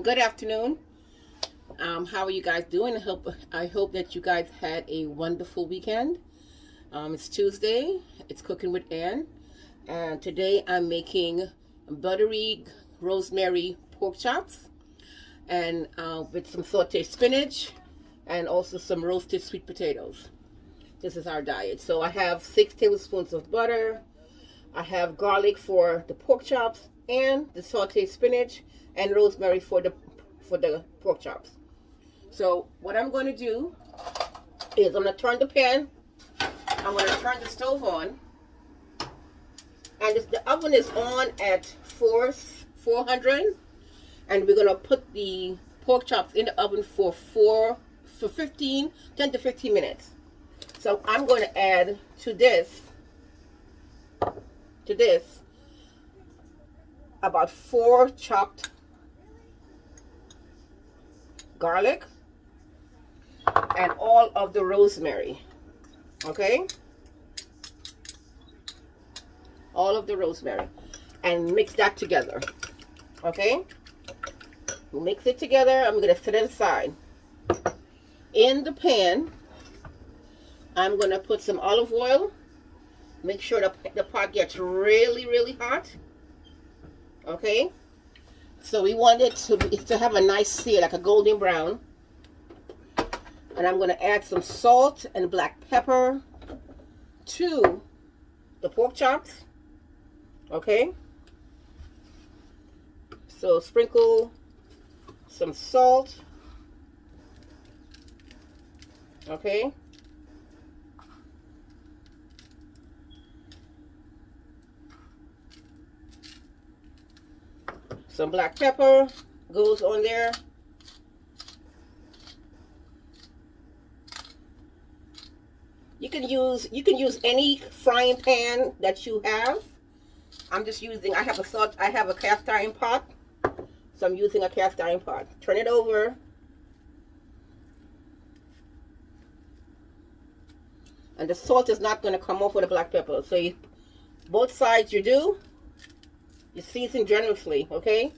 Good afternoon. How are you guys doing? I hope that you guys had a wonderful weekend. It's Tuesday. It's Cooking with Ann, and today I'm making buttery rosemary pork chops, and with some sautéed spinach, and also some roasted sweet potatoes. This is our diet. So I have 6 tablespoons of butter. I have garlic for the pork chops and the sautéed spinach, and rosemary for the pork chops. So what I'm going to do is I'm going to turn the pan. I'm going to turn the stove on, and the oven is on at 400, and we're going to put the pork chops in the oven for 10 to 15 minutes. So I'm going to add to this about 4 chopped garlic and all of the rosemary. Okay, all of the rosemary, and mix that together. Okay, mix it together. I'm going to set it aside. In the pan, I'm going to put some olive oil. Make sure the pot gets really hot. Okay, so we want it to have a nice sear, like a golden brown. And I'm going to add some salt and black pepper to the pork chops. Okay, so sprinkle some salt. Okay, some black pepper goes on there. You can use any frying pan that you have. I have a cast iron pot, so I'm using a cast iron pot. Turn it over. And the salt is not going to come off with the black pepper. So both sides you season generously, okay?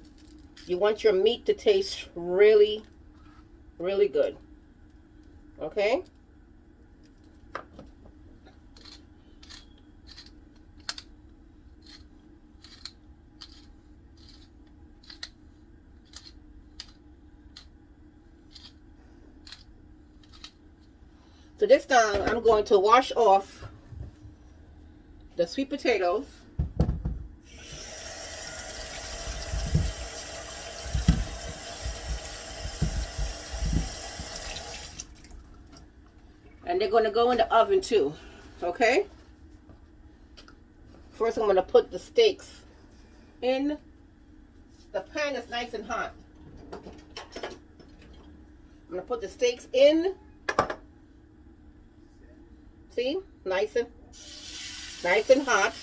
You want your meat to taste really good. Okay? So this time I'm going to wash off the sweet potatoes. And they're going to go in the oven too. Okay? First I'm going to put the steaks in. The pan is nice and hot. I'm going to put the steaks in. See? Nice and hot.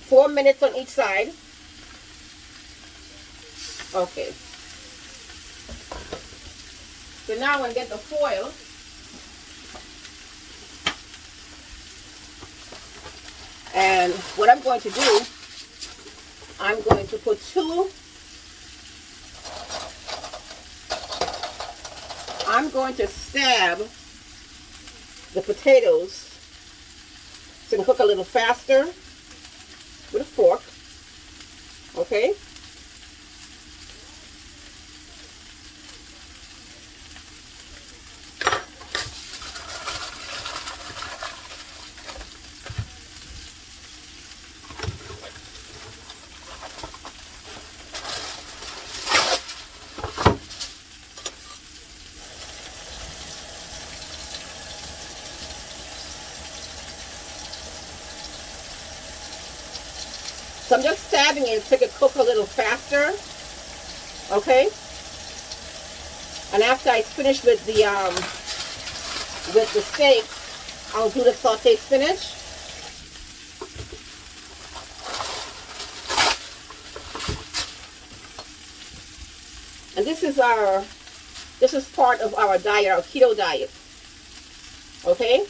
4 minutes on each side. Okay. So now I'm going to get the foil. And what I'm going to do, I'm going to put I'm going to stab the potatoes so it can cook a little faster with a fork. Okay? So I'm just stabbing it so it can cook a little faster. Okay? And after I finish with the steak, I'll do the sautéed spinach. And this is part of our diet, our keto diet. Okay?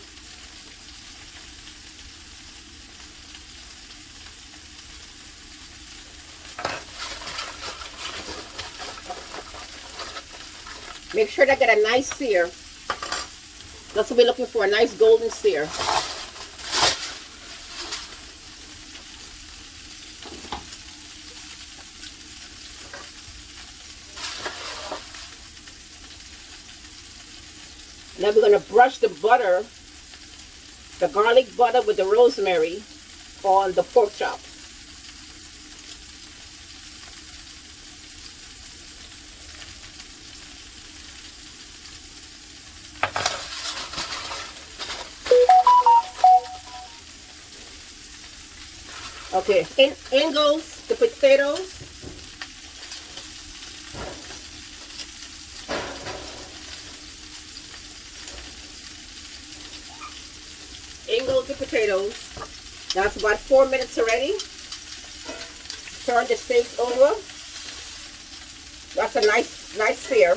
Make sure that get a nice sear. That's what we're looking for, a nice golden sear. Now we're going to brush the butter, the garlic butter with the rosemary on the pork chops. Okay, in goes the potatoes. In goes the potatoes. That's about 4 minutes already. Turn the steak over. That's a nice sear.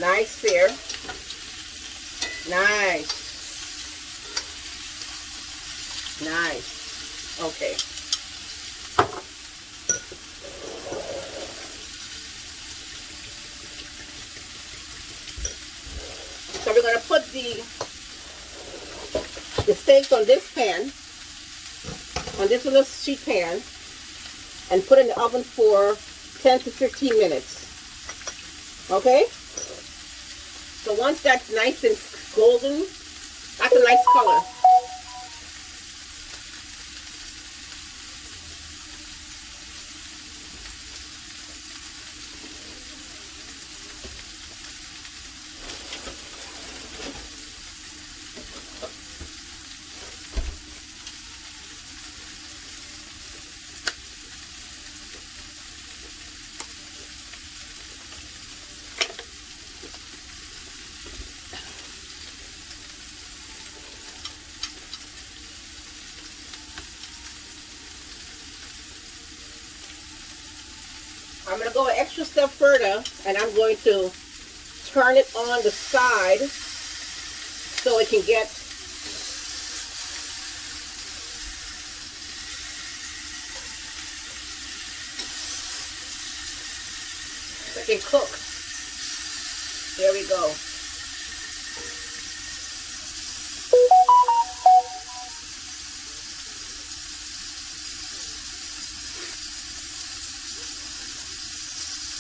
Nice sear. Nice. Nice. Okay. So we're going to put the steaks on this pan, on this little sheet pan, and put it in the oven for 10 to 15 minutes. Okay? So once that's nice and golden, that's a nice color. I'm going to go an extra step further, and I'm going to turn it on the side so it can get cook. There we go.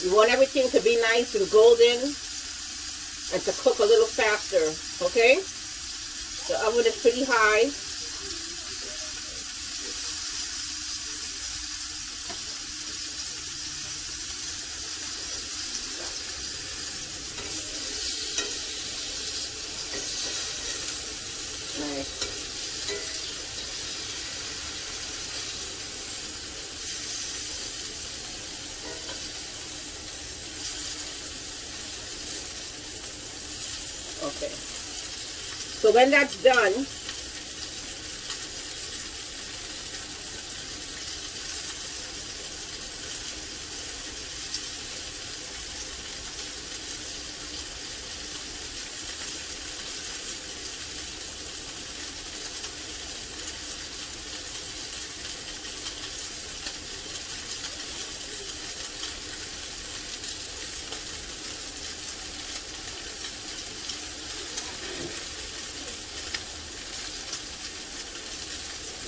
You want everything to be nice and golden and to cook a little faster, okay? The oven is pretty high. Nice. Okay, so when that's done,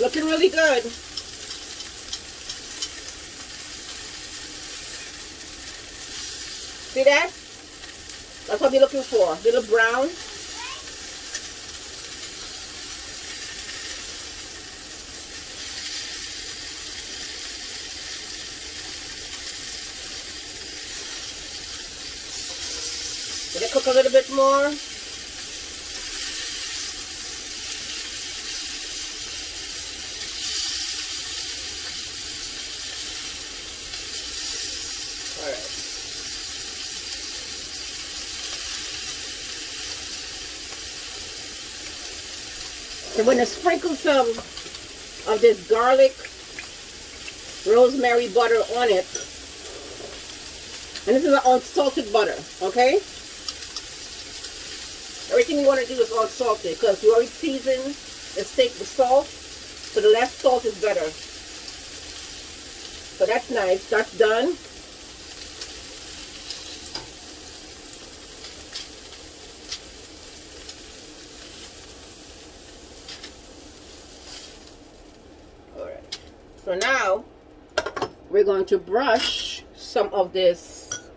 looking really good. See that? That's what we're looking for. A little brown. Let it cook a little bit more. I'm going to sprinkle some of this garlic rosemary butter on it. And this is unsalted butter, okay? Everything you want to do is unsalted because you already seasoned the steak with salt, so the less salt is better. So that's nice. That's done. So now we're going to brush some of this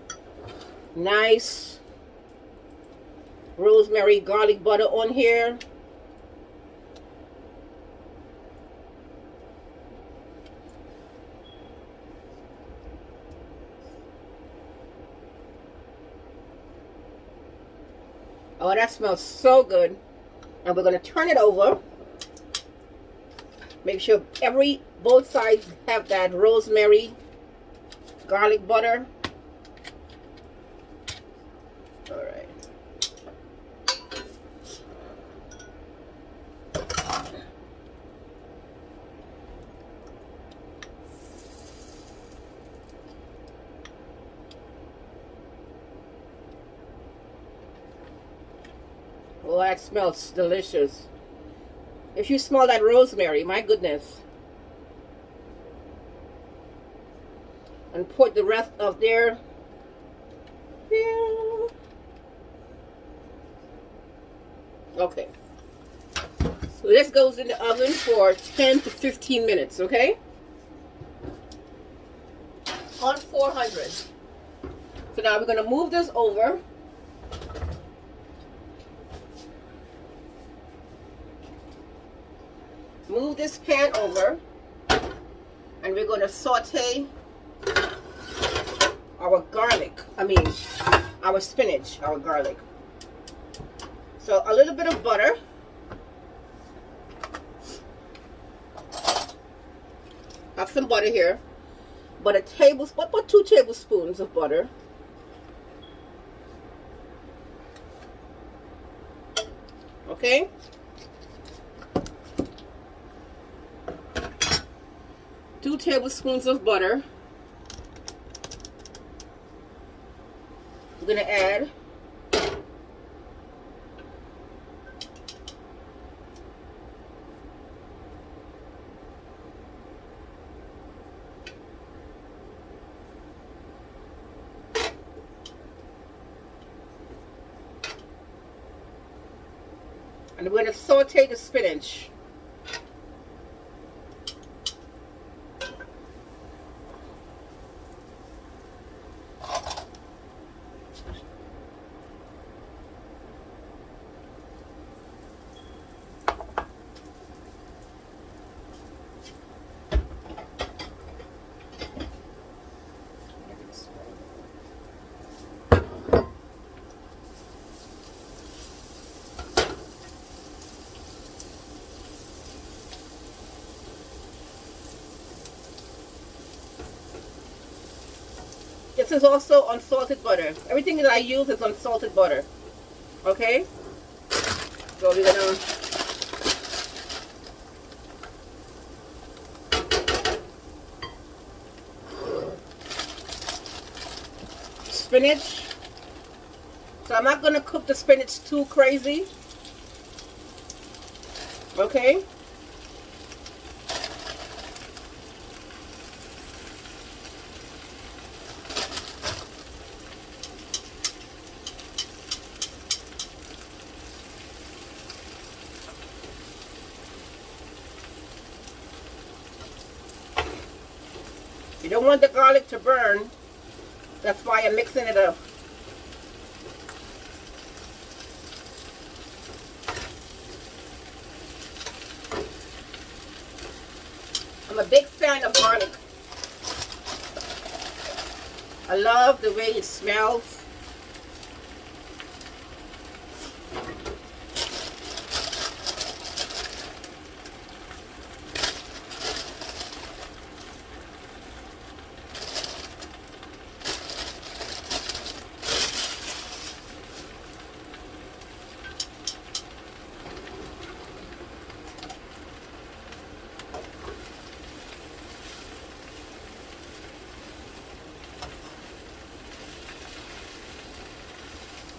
nice rosemary garlic butter on here. Oh, that smells so good. And we're going to turn it over. Make sure both sides have that rosemary garlic butter. All right. Oh, that smells delicious. If you smell that rosemary, my goodness. And put the rest of there. Okay. So this goes in the oven for 10 to 15 minutes, okay? On 400. So now we're going to move this over. Move this pan over, and we're going to saute our garlic. Our spinach, our garlic. So a little bit of butter. Have some butter here. But about 2 tablespoons of butter. Okay. Two tablespoons of butter. We're going to add and we're going to saute the spinach. This is also unsalted butter. Everything that I use is unsalted butter. Okay? So we're gonna spinach. So I'm not gonna cook the spinach too crazy. Okay? You don't want the garlic to burn. That's why I'm mixing it up. I'm a big fan of garlic. I love the way it smells.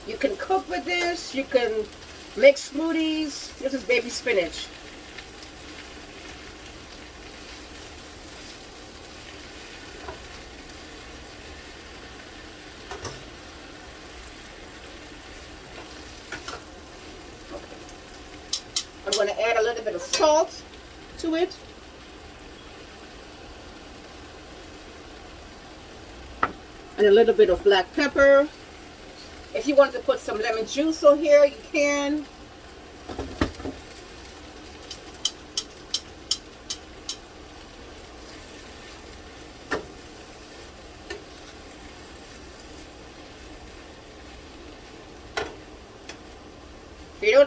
You can cook with this. You can make smoothies. This is baby spinach. I'm going to add a little bit of salt to it. and a little bit of black pepper. If you want to put some lemon juice on here, you can.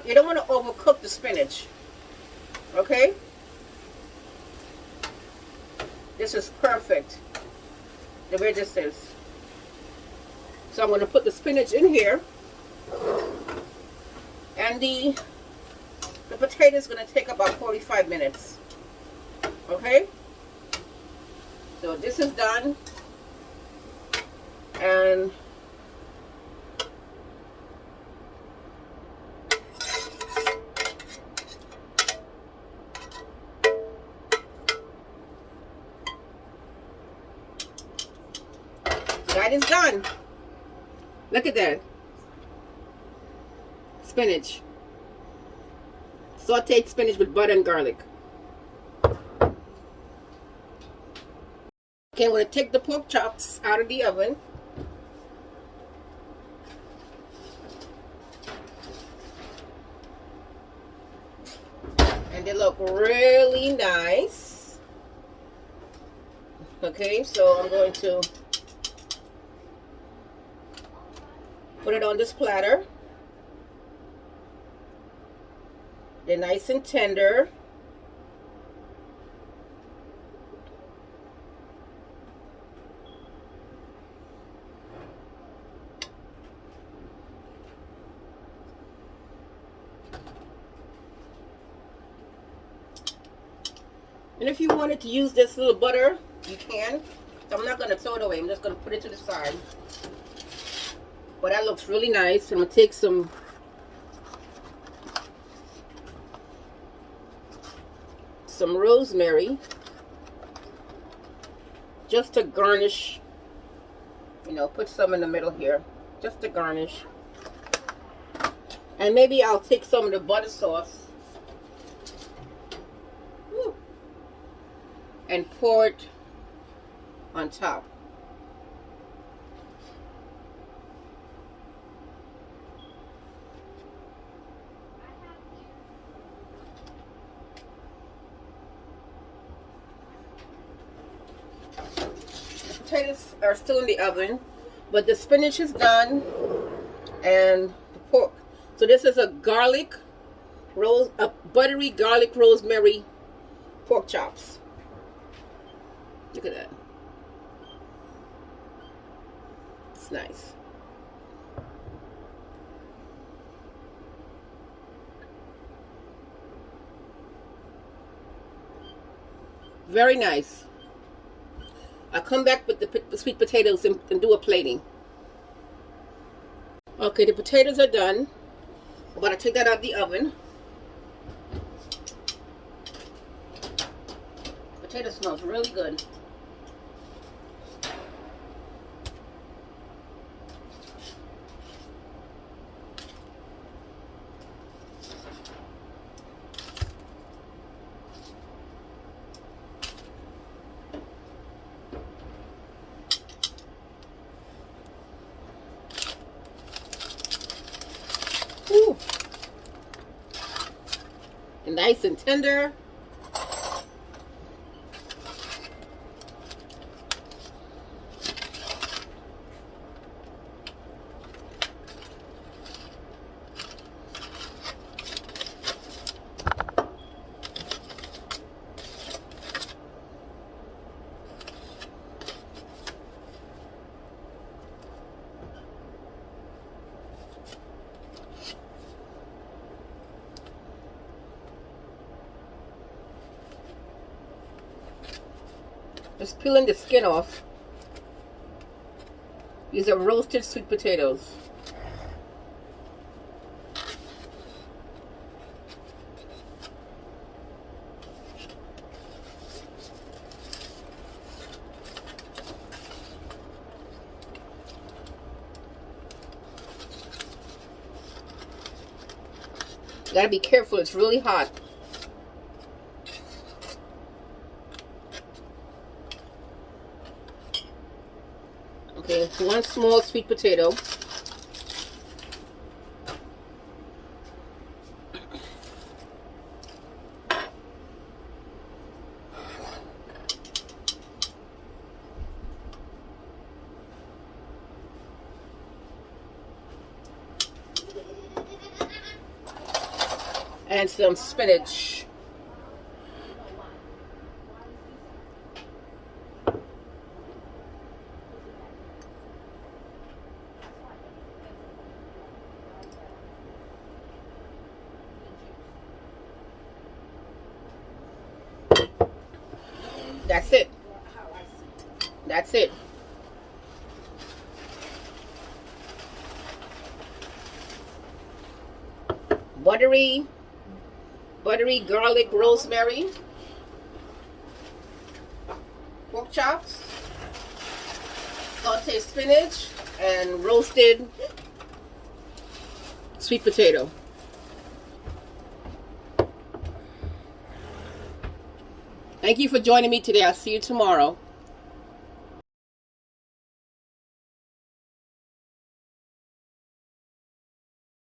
You don't want to overcook the spinach. Okay? This is perfect. The way this is. So I'm going to put the spinach in here. And the potato is going to take about 45 minutes. Okay? So this is done. And that is done. Look at that. Spinach. Sauteed spinach with butter and garlic. Okay, I'm going to take the pork chops out of the oven. And they look really nice. Okay, so I'm going to put it on this platter. They're nice and tender. And if you wanted to use this little butter, you can. I'm not going to throw it away. I'm just going to put it to the side. But that looks really nice. I'm going to take some rosemary just to garnish. You know, put some in the middle here just to garnish. And maybe I'll take some of the butter sauce and pour it on top. Potatoes are still in the oven, but the spinach is done and the pork. So this is a buttery garlic rosemary pork chops. Look at that. It's nice. Very nice. I'll come back with the sweet potatoes and do a plating. Okay, the potatoes are done. I'm going to take that out of the oven. Potato smells really good. Ooh. And nice and tender. Just peeling the skin off. These are roasted sweet potatoes. You gotta be careful, it's really hot. Okay, Okay, 1 small sweet potato. And some spinach. That's it. That's it. Buttery garlic rosemary, pork chops, sauteed spinach, and roasted sweet potato. Thank you for joining me today. I'll see you tomorrow.